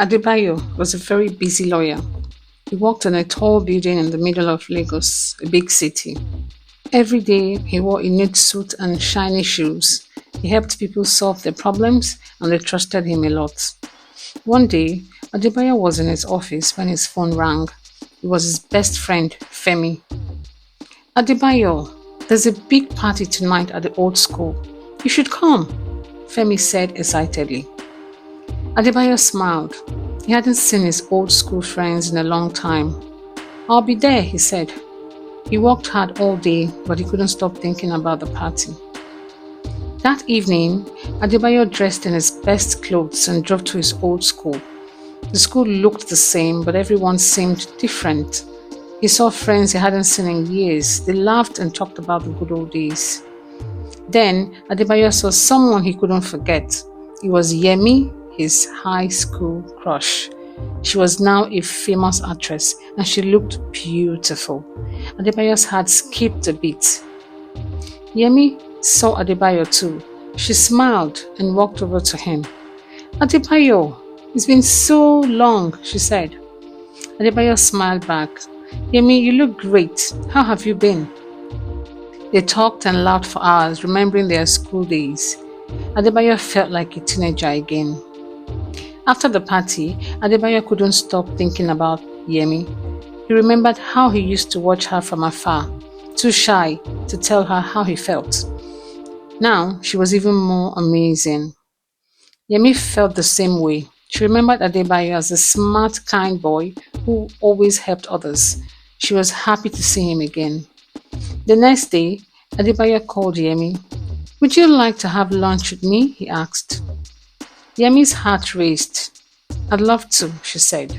Adebayo was a very busy lawyer. He worked in a tall building in the middle of Lagos, a big city. Every day he wore a neat suit and shiny shoes. He helped people solve their problems and they trusted him a lot. One day, Adebayo was in his office when his phone rang. It was his best friend, Femi. Adebayo, there's a big party tonight at the old school. You should come, Femi said excitedly. Adebayo smiled. He hadn't seen his old school friends in a long time. I'll be there, he said. He worked hard all day, but he couldn't stop thinking about the party. That evening, Adebayo dressed in his best clothes and drove to his old school. The school looked the same, but everyone seemed different. He saw friends he hadn't seen in years. They laughed and talked about the good old days. Then, Adebayo saw someone he couldn't forget. It was Yemi, his high school crush. She was now a famous actress and she looked beautiful. Adebayo's heart skipped a beat. Yemi saw Adebayo too. She smiled and walked over to him. Adebayo, it's been so long, she said. Adebayo smiled back. Yemi, you look great. How have you been? They talked and laughed for hours, remembering their school days. Adebayo felt like a teenager again. After the party, Adebayo couldn't stop thinking about Yemi. He remembered how he used to watch her from afar, too shy to tell her how he felt. Now, she was even more amazing. Yemi felt the same way. She remembered Adebayo as a smart, kind boy who always helped others. She was happy to see him again. The next day, Adebayo called Yemi. Would you like to have lunch with me? He asked. Yemi's heart raced. I'd love to, she said.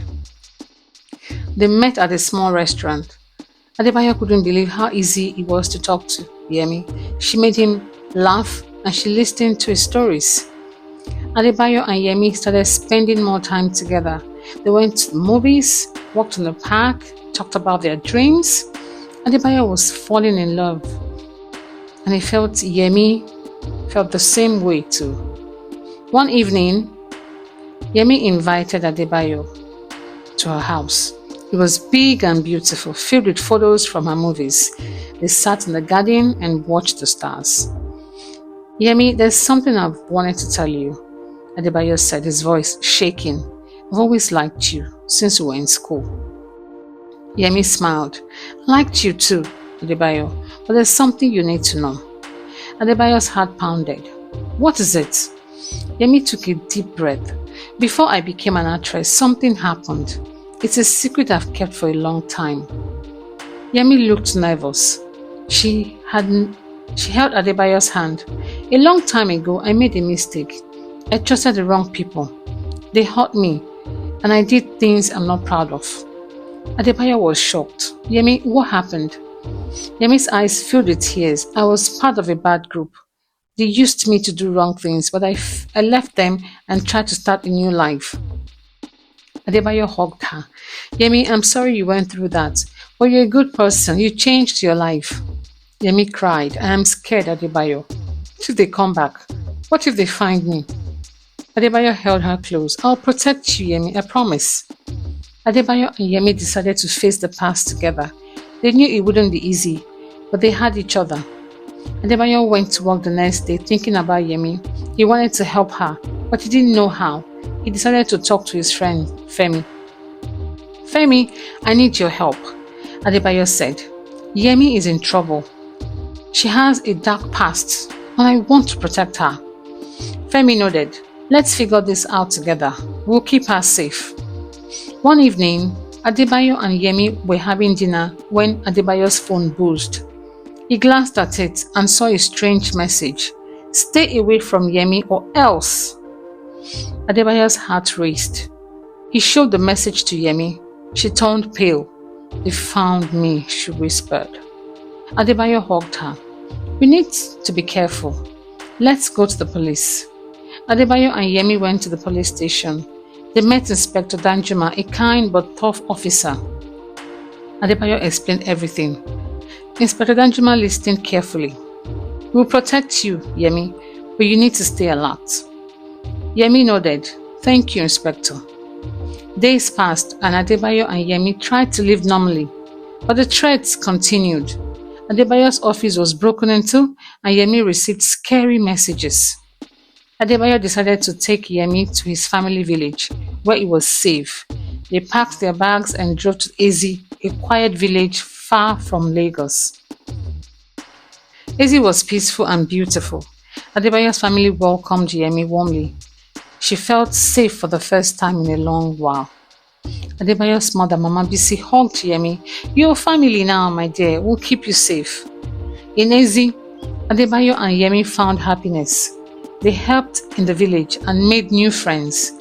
They met at a small restaurant. Adebayo couldn't believe how easy it was to talk to Yemi. She made him laugh and she listened to his stories. Adebayo and Yemi started spending more time together. They went to the movies, walked in the park, talked about their dreams. Adebayo was falling in love. And he felt Yemi felt the same way too. One evening, Yemi invited Adebayo to her house. It was big and beautiful, filled with photos from her movies. They sat in the garden and watched the stars. Yemi, there's something I've wanted to tell you, Adebayo said, his voice shaking. I've always liked you since we were in school. Yemi smiled. Liked you too, Adebayo, but there's something you need to know. Adebayo's heart pounded. What is it? Yemi took a deep breath. Before I became an actress, something happened. It's a secret I've kept for a long time. Yemi looked nervous. She held Adebayo's hand. A long time ago, I made a mistake. I trusted the wrong people. They hurt me, and I did things I'm not proud of. Adebayo was shocked. Yemi, what happened? Yemi's eyes filled with tears. I was part of a bad group. They used me to do wrong things, but I left them and tried to start a new life. Adebayo hugged her. Yemi, I'm sorry you went through that, but you're a good person. You changed your life. Yemi cried. I am scared, Adebayo. What if they come back? What if they find me? Adebayo held her close. I'll protect you, Yemi, I promise. Adebayo and Yemi decided to face the past together. They knew it wouldn't be easy, but they had each other. Adebayo went to work the next day thinking about Yemi. He wanted to help her, but he didn't know how. He decided to talk to his friend, Femi. Femi, I need your help, Adebayo said. Yemi is in trouble. She has a dark past, and I want to protect her. Femi nodded. Let's figure this out together. We'll keep her safe. One evening, Adebayo and Yemi were having dinner when Adebayo's phone buzzed. He glanced at it and saw a strange message. Stay away from Yemi or else. Adebayo's heart raced. He showed the message to Yemi. She turned pale. They found me, she whispered. Adebayo hugged her. We need to be careful. Let's go to the police. Adebayo and Yemi went to the police station. They met Inspector Danjuma, a kind but tough officer. Adebayo explained everything. Inspector Danjuma listened carefully. We'll protect you, Yemi, but you need to stay alert. Yemi nodded. Thank you, Inspector. Days passed and Adebayo and Yemi tried to live normally, but the threats continued. Adebayo's office was broken into and Yemi received scary messages. Adebayo decided to take Yemi to his family village, where he was safe. They packed their bags and drove to Ezi, a quiet village far from Lagos. Ezi was peaceful and beautiful. Adebayo's family welcomed Yemi warmly. She felt safe for the first time in a long while. Adebayo's mother, Mama Bisi, hugged Yemi. "Your family now, my dear, will keep you safe." In Ezi, Adebayo and Yemi found happiness. They helped in the village and made new friends.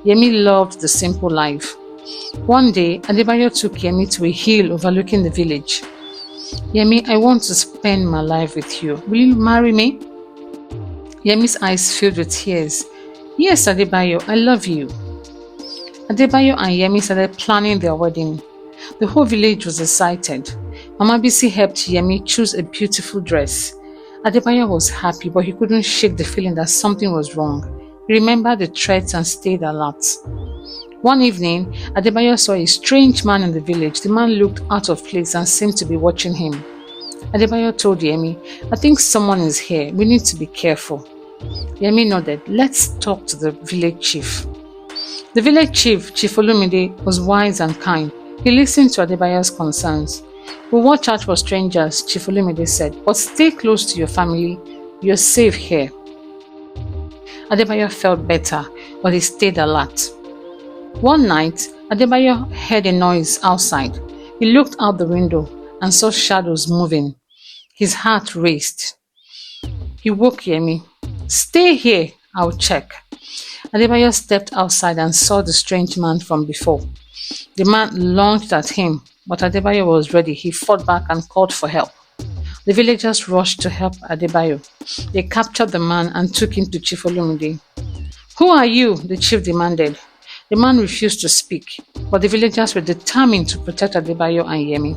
Yemi loved the simple life. One day, Adebayo took Yemi to a hill overlooking the village. "Yemi, I want to spend my life with you. Will you marry me?" Yemi's eyes filled with tears. "Yes, Adebayo, I love you." Adebayo and Yemi started planning their wedding. The whole village was excited. Mama Bisi helped Yemi choose a beautiful dress. Adebayo was happy, but he couldn't shake the feeling that something was wrong. He remembered the threats and stayed alert. One evening, Adebayo saw a strange man in the village. The man looked out of place and seemed to be watching him. Adebayo told Yemi, "I think someone is here. We need to be careful." Yemi nodded. "Let's talk to the village chief." The village chief, Chief Olumide, was wise and kind. He listened to Adebayo's concerns. "We'll watch out for strangers," Chief Olumide said, "but stay close to your family. You're safe here." Adebayo felt better, but he stayed alert. One night, Adebayo heard a noise outside. He looked out the window and saw shadows moving. His heart raced. He woke Yemi. "Stay here, I'll check." Adebayo stepped outside and saw the strange man from before. The man lunged at him, but Adebayo was ready. He fought back and called for help. The villagers rushed to help Adebayo. They captured the man and took him to Chief Olumide. "Who are you?" the chief demanded. The man refused to speak, but the villagers were determined to protect Adebayo and Yemi.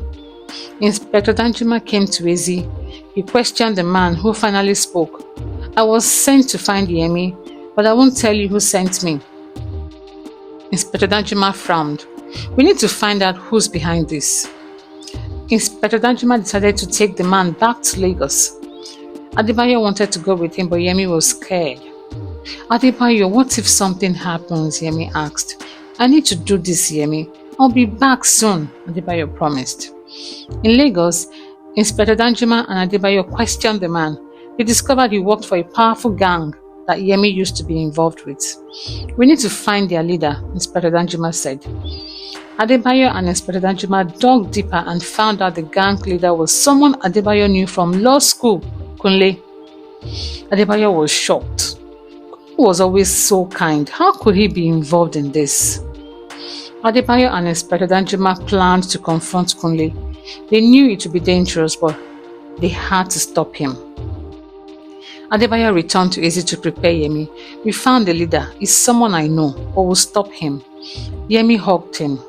Inspector Danjuma came to Ezi. He questioned the man, who finally spoke. "I was sent to find Yemi, but I won't tell you who sent me." Inspector Danjuma frowned. "We need to find out who's behind this." Inspector Danjuma decided to take the man back to Lagos. Adebayo wanted to go with him, but Yemi was scared. "Adebayo, what if something happens?" Yemi asked. "I need to do this, Yemi. I'll be back soon," Adebayo promised. In Lagos, Inspector Danjuma and Adebayo questioned the man. They discovered he worked for a powerful gang that Yemi used to be involved with. "We need to find their leader," Inspector Danjuma said. Adebayo and Inspector Danjuma dug deeper and found out the gang leader was someone Adebayo knew from law school, Kunle. Adebayo was shocked. He was always so kind. How could he be involved in this? Adebayo and Inspector Danjuma planned to confront Kunle. They knew it would be dangerous, but they had to stop him. Adebayo returned to Ezi to prepare Yemi. "We found the leader. He's someone I know, but we'll stop him." Yemi hugged him.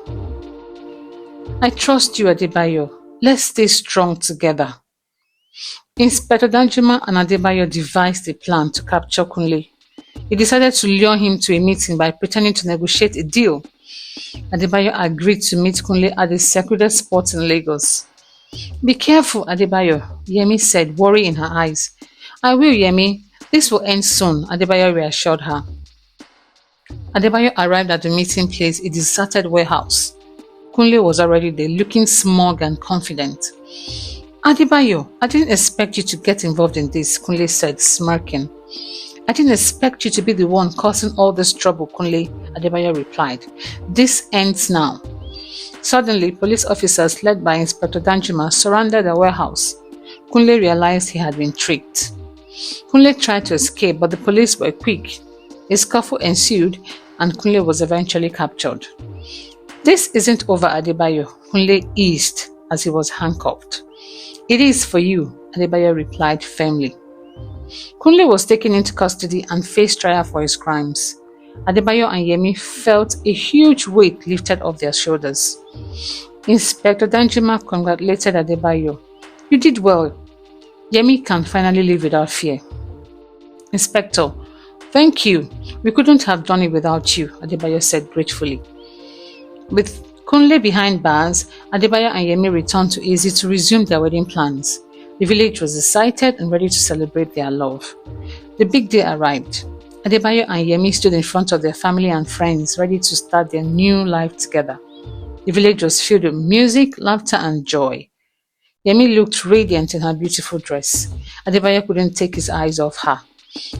"I trust you, Adebayo. Let's stay strong together." Inspector Danjuma and Adebayo devised a plan to capture Kunle. He decided to lure him to a meeting by pretending to negotiate a deal. Adebayo agreed to meet Kunle at a secluded spot in Lagos. "Be careful, Adebayo," Yemi said, worry in her eyes. "I will, Yemi. This will end soon," Adebayo reassured her. Adebayo arrived at the meeting place, a deserted warehouse. Kunle was already there, looking smug and confident. "Adebayo, I didn't expect you to get involved in this," Kunle said, smirking. "I didn't expect you to be the one causing all this trouble, Kunle," Adebayo replied. "This ends now." Suddenly, police officers led by Inspector Danjuma surrounded the warehouse. Kunle realized he had been tricked. Kunle tried to escape, but the police were quick. A scuffle ensued, and Kunle was eventually captured. "This isn't over, Adebayo," Kunle eased as he was handcuffed. "It is for you," Adebayo replied firmly. Kunle was taken into custody and faced trial for his crimes. Adebayo and Yemi felt a huge weight lifted off their shoulders. Inspector Danjuma congratulated Adebayo. "You did well. Yemi can finally live without fear." "Inspector, Thank you. We couldn't have done it without you, Adebayo said gratefully. With Kunle behind bars, Adebayo and Yemi returned to Ezi to resume their wedding plans. The village was excited and ready to celebrate their love. The big day arrived. Adebayo and Yemi stood in front of their family and friends, ready to start their new life together. The village was filled with music, laughter, and joy. Yemi looked radiant in her beautiful dress. Adebayo couldn't take his eyes off her.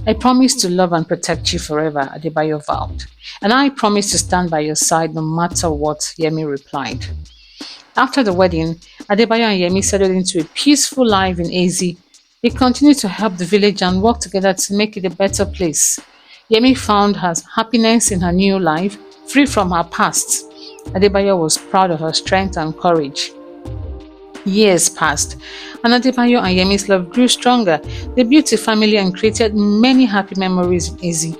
I promise to love and protect you forever, Adebayo vowed. And I promise to stand by your side no matter what, Yemi replied. After the wedding, Adebayo and Yemi settled into a peaceful life in Ezi. They continued to help the village and work together to make it a better place. Yemi found her happiness in her new life, free from her past. Adebayo was proud of her strength and courage. Years passed, and Adebayo and Yemi's love grew stronger. They built a family and created many happy memories in Ezi.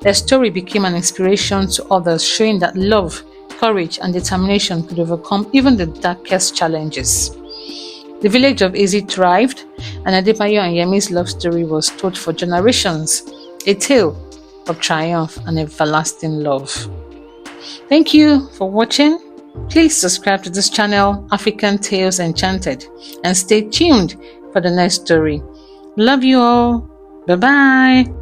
Their story became an inspiration to others, showing that love, courage, and determination could overcome even the darkest challenges. The village of Ezi thrived, and Adebayo and Yemi's love story was told for generations, a tale of triumph and everlasting love. Thank you for watching. Please subscribe to this channel, African Tales Enchanted, and stay tuned for the next story. Love you all. Bye-bye.